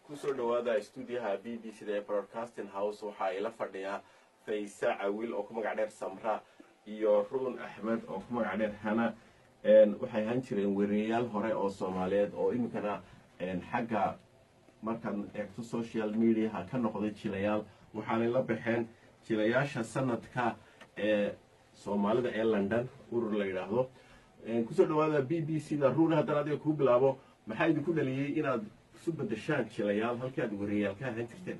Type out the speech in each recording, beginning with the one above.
kusoo dhawaada stuudiyaha b b c da ee broadcasting house waxa ay la fadhiyaa Faysa Cawil oo ku magac dheer Samra iyo Ruun Axmed oo ku magac dheer Hana waxay ahaan jireen wariyaal hore oo Soomaaliyeed oo iminkana xagga markan eegto social media ka noqday jilayaal waxaanay la baxeen jilayaasha sanadka ee Soomaalida ee London urur la yiraahdo kusoo dhawaada b b c da Ruun haddana adiga ku bilaabo maxay idinku dhaliyay inaad isu bedeshaan jilayaal halkii aad wariyaal ka ahaan jirteen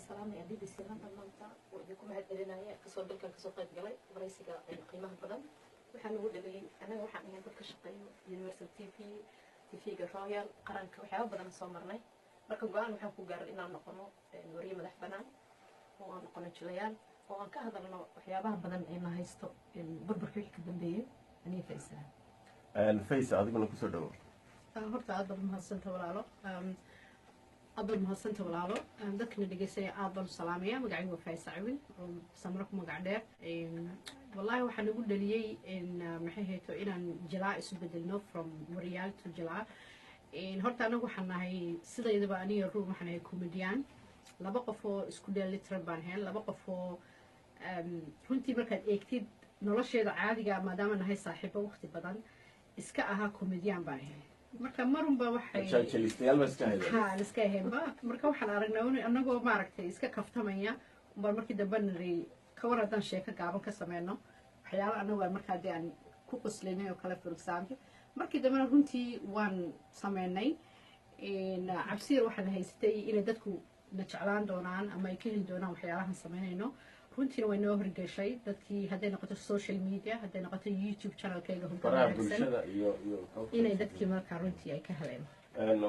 السلام يا بي بي سي لندن مانتا وإذاكم هاد إلينا كسر بالك كسر قيد قلي برئيسك قيمة بدن وحنا نقول لي أنا وحنا يعني بالك شقي يونيفرسال تي في جرايال قرن كوحيا بدن صومرني مركب قان وحنا كوجار إن نقنو نوري مدح بنان ونقنو جليال وأن كهذا لنا وحيابها بدن إن هيستو بربر كيف كدن بيه أني فيسا الفيسا هذه من كسر دور horta aad baad mahadsantahay walaalo aad baad mahadsantahay walaalo dadkana dhegeysanaya aad baan u salaamaya magacaygu waa Faysa Cawil oo Samra ku magac dheer wallahi waxaan ugu dhaliyay in maxay hayto inaan jilaa isu bedelno from wariyaal to jilaa horta anagu waxaan nahay sidaydaba aniga Ruun waxaan nahay comedian laba qof oo isku dheelitiran baan ahayn laba qof oo runtii markaad eegtid nolosheeda caadiga maadaama nahay saaxiibo waqti badan iska ahaa comedian baan ahayn marka marunba waxay jalistayaal ba iska hayeen ha iska hayeenba marka waxaan aragnaa anagoo maaragtay iska kaftamaya umar markii dambe nari ka war haddaan sheeko gaaban ka sameyno waxyaalo anagoo markaa dee aan ku qoslinay oo kale for example markii dambena runtii waan sameynay cabsiyar waxaan haystay inay dadku na jeclaan doonaan ama ay ka heli doonaan waxyaalahan sameynayno runtiina way noo horgeshay dadkii hadday noqoto social media hadday noqoto YouTube channelkayga inay dadkii markaa runtii ay ka heleen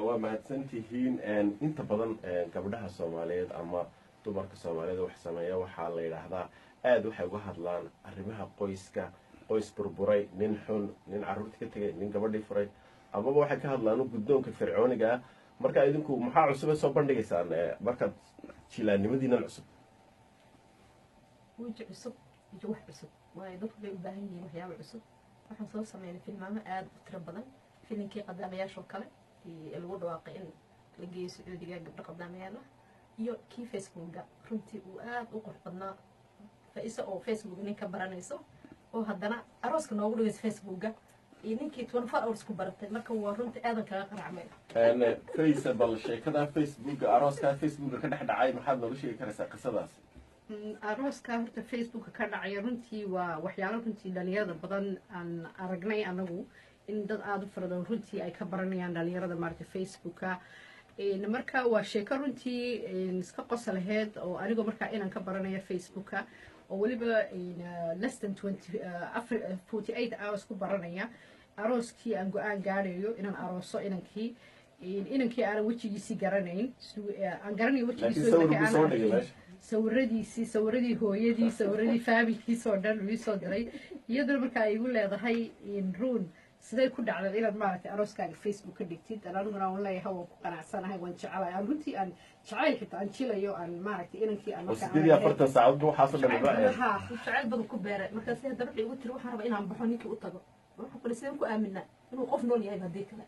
waa mahadsantihiin inta badan gabdhaha Soomaaliyeed ama dumarka Soomaaliyeed wax sameeya waxaa la yiraahdaa aad waxay uga hadlaan arrimaha qoyska qoys burburay nin xun nin carruurta ka tagay nin gabadhii furay ama waxay ka hadlaan guddoonka fircooniga marka idinku maxaa cusub soo bandhigaysaan marka jilaanimadiina cusub وجه عصب وجه عصب ما يدخل بيباهي وحياة عصب waxaan soo sameeyay filmaamo aad u tiro badan filimkii qadaamayaasha kale ee lagu dhawaaqay in la geeyo Sacuudiga gabdha qadaamayaal iyo kii Facebooka runtii uu aad u qurux badnaa Faysa oo Facebook ninka baranayso oo haddana arooska noogu dhigay Facebooka iyo ninkii 24 hours ku baratay marka waa runtii aadan kaga qaracmay Faysa bal sheekada Facebooka arooska Facebooka ka dhex dhacay maxaad noogu sheegi karaysaa qisadaas arooska horta Facebook ka dhacay runtii waa waxyaalo runtii dhalinyarada badan aan aragnay anagu in dad aad u faradan runtii ay ka baranayaan dhalinyarada maarta Facebooka marka waa sheeko runtii iska qosolaheed oo anigu marka inaan ka baranayo Facebooka oo waliba less than 48 hours ku baranaya arooskii aan go'aan gaarayo inaan arooso inankii aan wajigiisii garanayn aan garanayo wajigiisii sawirradii hooyadii sawirradii familkiisa oo dhan uu soo diray iyadoo marka ay igu leedahay Ruun sidee ku dhacday inaad maaragtay arooskaaga Facebook ka dhigtid aniguna waan leeyahay waan ku qanacsanahay waan jecelahay aan runtii aan jecel xitaa aan jilayo aan maaragtay inankii aan markaa 40 saacadood waxa soo dhalay ha jecel badan ku beeray markaas hadda igu tiri waxaan rabaa inaan baxo ninkii u tago waxaan ku leeyahay ku aaminaa inuu qof nool yahay hadii kale